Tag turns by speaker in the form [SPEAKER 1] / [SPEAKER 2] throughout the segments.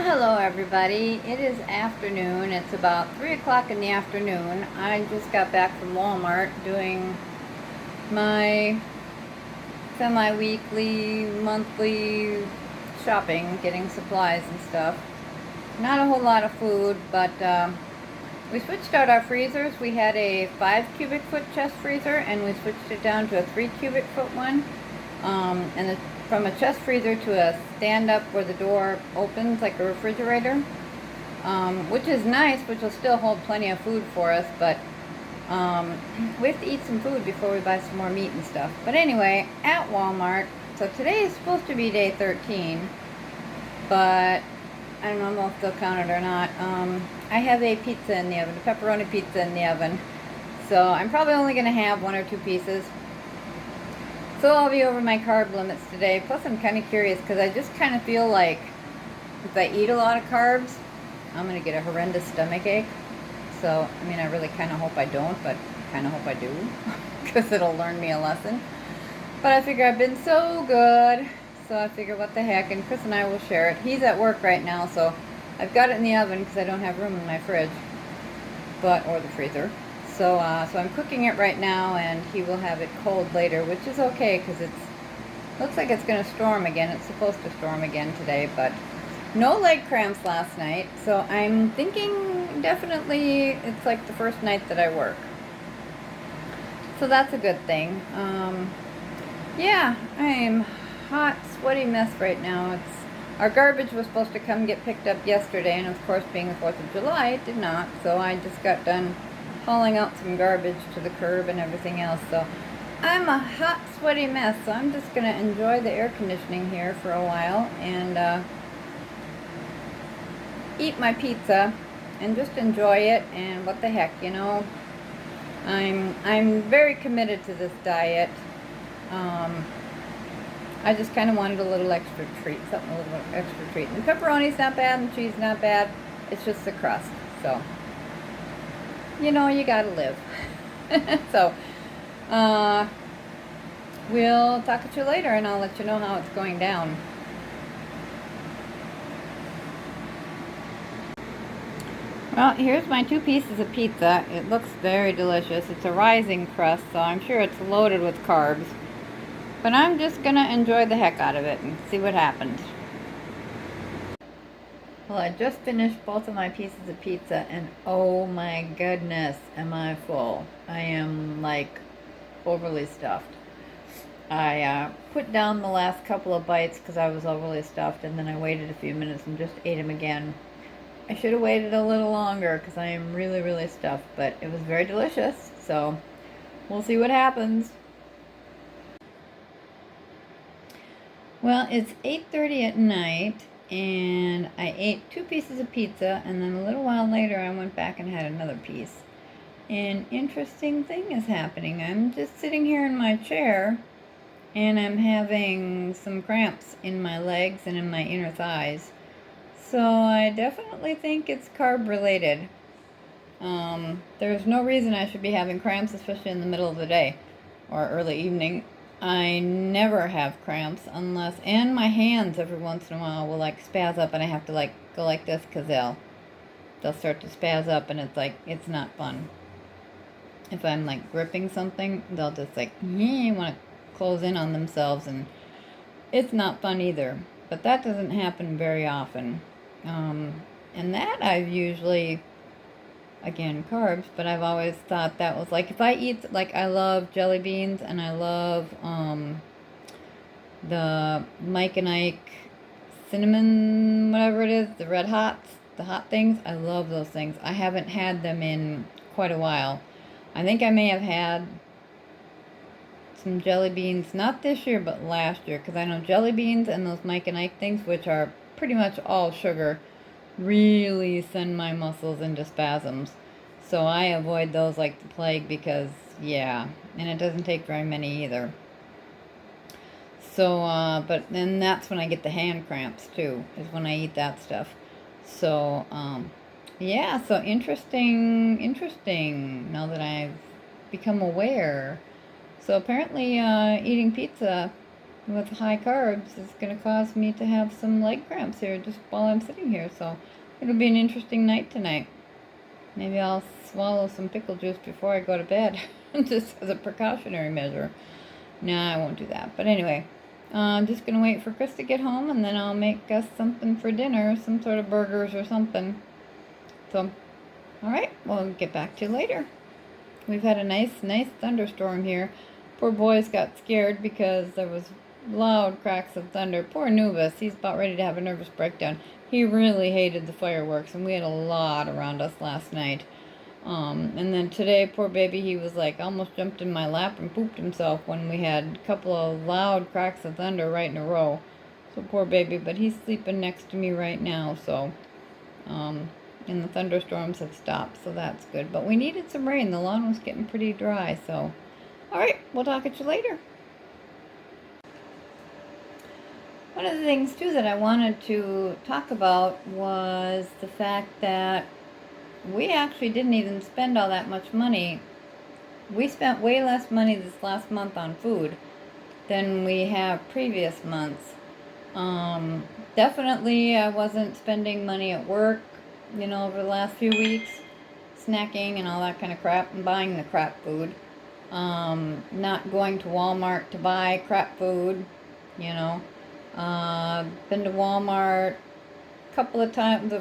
[SPEAKER 1] Hello everybody. It is afternoon. It's about 3 o'clock in the afternoon. I just got back from Walmart doing my semi-weekly, monthly shopping, getting supplies and stuff. Not a whole lot of food, but we switched out our freezers. We had a 5 cubic foot chest freezer and we switched it down to a 3 cubic foot one. From a chest freezer to a stand-up where the door opens like a refrigerator, which is nice, which will still hold plenty of food for us, but we have to eat some food before we buy some more meat and stuff. But anyway, at Walmart, so today is supposed to be day 13, but I don't know if they'll count it or not. I have a pizza in the oven, a pepperoni pizza in the oven, so I'm probably only going to have 1 or 2 pieces. So I'll be over my carb limits today. Plus I'm kind of curious because I just kind of feel like if I eat a lot of carbs, I'm going to get a horrendous stomach ache. So, I mean, I really kind of hope I don't, but kind of hope I do because it'll learn me a lesson. But I figure I've been so good, so I figure what the heck, and Chris and I will share it. He's at work right now, so I've got it in the oven because I don't have room in my fridge, or the freezer. So I'm cooking it right now, and he will have it cold later, which is okay because looks like it's going to storm again. It's supposed to storm again today, but no leg cramps last night. So I'm thinking definitely it's like the first night that I work. So that's a good thing. Yeah, I'm hot, sweaty mess right now. Our garbage was supposed to come get picked up yesterday, and of course, being the 4th of July, it did not. So I just got done hauling out some garbage to the curb and everything else. So I'm a hot, sweaty mess. So I'm just going to enjoy the air conditioning here for a while and eat my pizza and just enjoy it. And what the heck, you know, I'm very committed to this diet. I just kind of wanted a little extra treat, something a little extra treat. And the pepperoni's not bad, and the cheese not bad. It's just the crust. So, you know, you gotta live. So, we'll talk to you later, and I'll let you know how it's going down. Well, here's my 2 pieces of pizza. It looks very delicious. It's a rising crust, so I'm sure it's loaded with carbs. But I'm just gonna enjoy the heck out of it and see what happens. Well, I just finished both of my pieces of pizza, and oh my goodness, am I full. I am like overly stuffed. I put down the last couple of bites because I was overly stuffed, and then I waited a few minutes and just ate them again. I should have waited a little longer because I am really, really stuffed, but it was very delicious, so we'll see what happens. Well, it's 8:30 at night, and I ate 2 pieces of pizza, and then a little while later I went back and had another piece. An interesting thing is happening. I'm just sitting here in my chair, and I'm having some cramps in my legs and in my inner thighs. So I definitely think it's carb related. There's no reason I should be having cramps, especially in the middle of the day or early evening. I never have cramps unless, and my hands every once in a while will like spaz up, and I have to like go like this because they'll start to spaz up, and it's not fun. If I'm like gripping something, they'll just like want to close in on themselves, and it's not fun either. But that doesn't happen very often. And that I've usually, again, carbs, but I've always thought that was like, if I eat, like, I love jelly beans, and I love the Mike and Ike cinnamon, whatever it is, the red hots, the hot things. I love those things. I haven't had them in quite a while. I think I may have had some jelly beans, not this year, but last year, because I know jelly beans and those Mike and Ike things, which are pretty much all sugar, really send my muscles into spasms. So I avoid those like the plague because, yeah, and it doesn't take very many either. So, but then that's when I get the hand cramps too, is when I eat that stuff. So, yeah, so interesting, now that I've become aware. So apparently, eating pizza with high carbs is going to cause me to have some leg cramps here just while I'm sitting here. So it'll be an interesting night tonight. Maybe I'll swallow some pickle juice before I go to bed, just as a precautionary measure. No, I won't do that. But anyway, I'm just going to wait for Chris to get home, and then I'll make us something for dinner, some sort of burgers or something. So, all right, we'll get back to you later. We've had a nice thunderstorm here. Poor boys got scared because there was loud cracks of thunder. Poor Nubis, he's about ready to have a nervous breakdown. He really hated the fireworks, and we had a lot around us last night. And then today, poor baby, he was like almost jumped in my lap and pooped himself when we had a couple of loud cracks of thunder right in a row. So poor baby, but he's sleeping next to me right now, so, and the thunderstorms have stopped, so that's good. But we needed some rain. The lawn was getting pretty dry, so. All right, we'll talk at you later. One of the things, too, that I wanted to talk about was the fact that we actually didn't even spend all that much money. We spent way less money this last month on food than we have previous months. Definitely I wasn't spending money at work, over the last few weeks, snacking and all that kind of crap, and buying the crap food. Not going to Walmart to buy crap food, Been to Walmart a couple of times.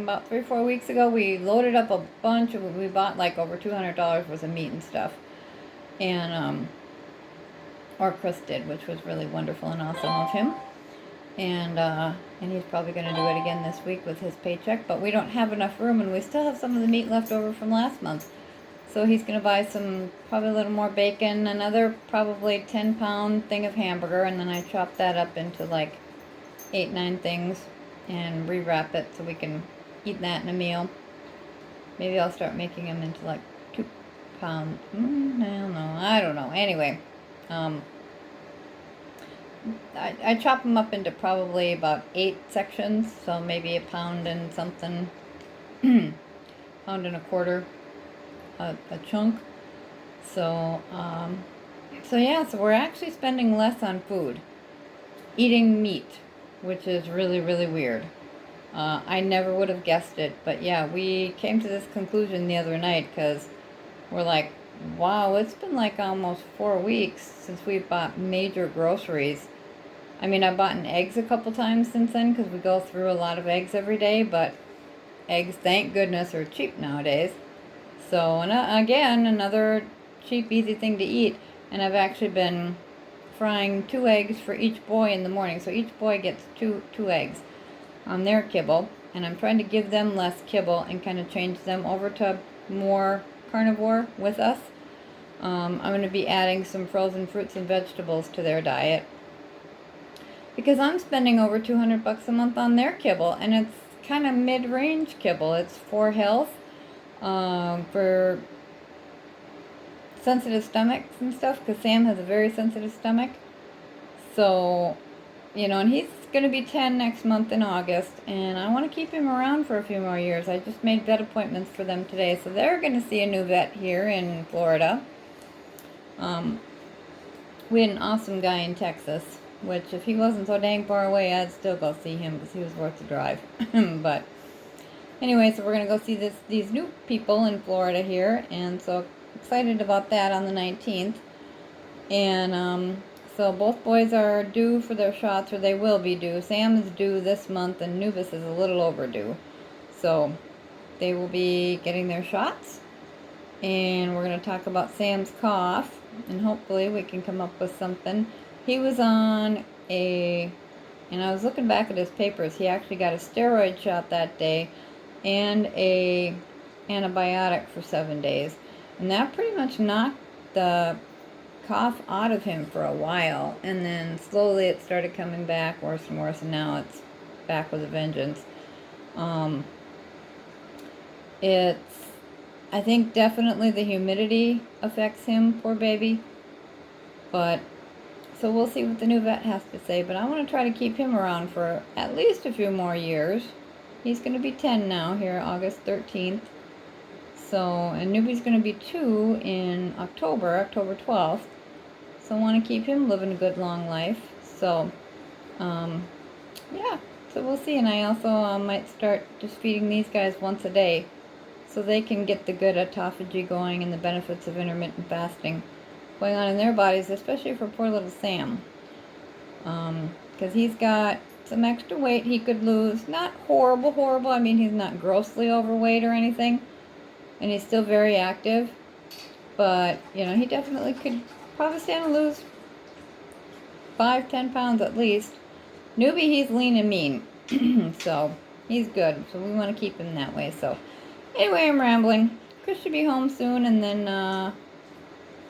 [SPEAKER 1] About 3 or 4 weeks ago, we loaded up a bunch of, we bought like over $200 worth of meat and stuff. And, or Chris did, which was really wonderful and awesome of him. And he's probably going to do it again this week with his paycheck, but we don't have enough room, and we still have some of the meat left over from last month. So he's going to buy probably a little more bacon, another probably 10-pound thing of hamburger, and then I chop that up into like 8-9 things and rewrap it so we can eat that in a meal. Maybe I'll start making them into like 2-pound. I don't know. Anyway, I chop them up into probably about 8 sections, so maybe a pound and something, pound and a quarter. A chunk. So yeah, so we're actually spending less on food, eating meat, which is really, really weird. I never would have guessed it, but yeah, we came to this conclusion the other night because we're like, wow, it's been like almost 4 weeks since we bought major groceries. I mean, I've bought eggs a couple times since then because we go through a lot of eggs every day, but eggs, thank goodness, are cheap nowadays. So, and again, another cheap, easy thing to eat. And I've actually been frying 2 eggs for each boy in the morning. So each boy gets two eggs on their kibble. And I'm trying to give them less kibble and kind of change them over to more carnivore with us. I'm going to be adding some frozen fruits and vegetables to their diet, because I'm spending over $200 a month on their kibble. And it's kind of mid-range kibble. It's for health. For sensitive stomachs and stuff, because Sam has a very sensitive stomach. So, and he's going to be 10 next month in August, and I want to keep him around for a few more years. I just made vet appointments for them today, so they're going to see a new vet here in Florida. We had an awesome guy in Texas, which if he wasn't so dang far away, I'd still go see him because he was worth the drive. But anyway, so we're going to go see these new people in Florida here, and so excited about that on the 19th. And so both boys are due for their shots, or they will be due. Sam is due this month, and Nubis is a little overdue. So they will be getting their shots, and we're going to talk about Sam's cough, and hopefully we can come up with something. He was on and I was looking back at his papers, he actually got a steroid shot that day, and a antibiotic for 7 days, and that pretty much knocked the cough out of him for a while, and then slowly it started coming back worse and worse, and now it's back with a vengeance. I think definitely the humidity affects him, poor baby, but so we'll see what the new vet has to say. But I want to try to keep him around for at least a few more years. He's going to be 10 now here, August 13th. So, and Newbie's going to be 2 in October 12th. So I want to keep him living a good long life. So, yeah, so we'll see. And I also might start just feeding these guys once a day so they can get the good autophagy going and the benefits of intermittent fasting going on in their bodies, especially for poor little Sam. Because he's got some extra weight he could lose. Not horrible. I mean, he's not grossly overweight or anything. And he's still very active. But, you know, he definitely could probably stand to lose 5-10 pounds at least. Newbie, he's lean and mean. So, he's good. So, we want to keep him that way. So, anyway, I'm rambling. Chris should be home soon. And then, I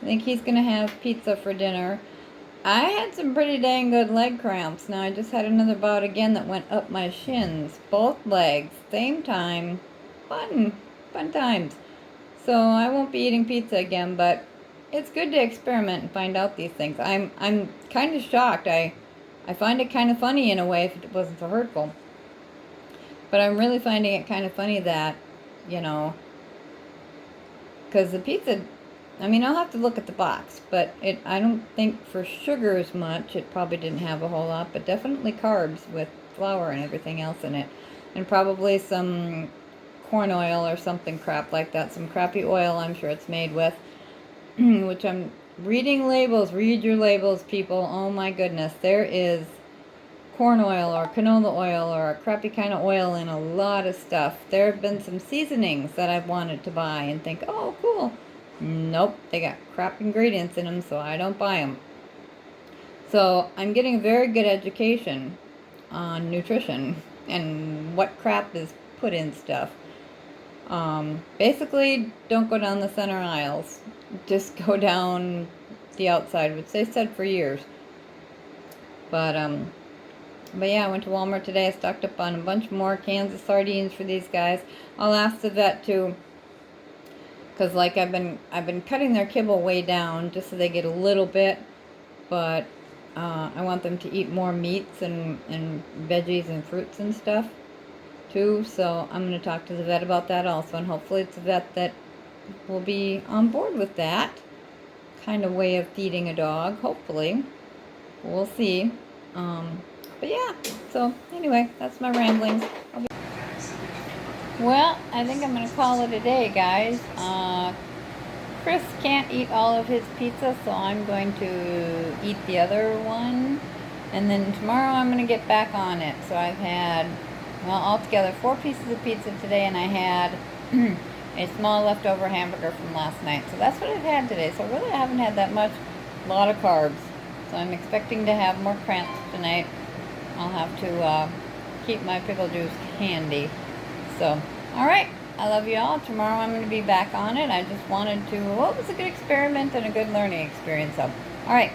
[SPEAKER 1] think he's going to have pizza for dinner. I had some pretty dang good leg cramps. Now, I just had another bout again that went up my shins. Both legs. Same time. Fun times. So, I won't be eating pizza again, but it's good to experiment and find out these things. I'm kind of shocked. I find it kind of funny in a way if it wasn't so hurtful. But I'm really finding it kind of funny that, you know, because the pizza, I mean, I'll have to look at the box, but I don't think for sugar as much. It probably didn't have a whole lot, but definitely carbs with flour and everything else in it. And probably some corn oil or something crap like that. Some crappy oil I'm sure it's made with. Which I'm reading labels. Read your labels, people. Oh my goodness. There is corn oil or canola oil or a crappy kind of oil in a lot of stuff. There have been some seasonings that I've wanted to buy and think, oh, cool. Nope, they got crap ingredients in them, so I don't buy them. So I'm getting a very good education on nutrition and what crap is put in stuff. Basically, don't go down the center aisles. Just go down the outside, which they said for years. But yeah, I went to Walmart today. I stocked up on a bunch more cans of sardines for these guys. I'll ask the vet too, because like I've been cutting their kibble way down just so they get a little bit, but I want them to eat more meats and veggies and fruits and stuff too. So I'm going to talk to the vet about that also, and hopefully it's a vet that will be on board with that kind of way of feeding a dog. Hopefully, we'll see. But yeah, so anyway, that's my ramblings. Well, I think I'm going to call it a day, guys. Chris can't eat all of his pizza, so I'm going to eat the other one. And then tomorrow I'm going to get back on it. So I've had, well, altogether 4 pieces of pizza today, and I had a small leftover hamburger from last night. So that's what I've had today. So really I haven't had that much. A lot of carbs. So I'm expecting to have more cramps tonight. I'll have to keep my pickle juice handy. So, alright. I love you all. Tomorrow I'm going to be back on it. I just wanted to, well, it was a good experiment and a good learning experience. So, alright.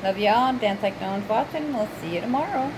[SPEAKER 1] Love you all. Dance like no one's watching. We'll see you tomorrow.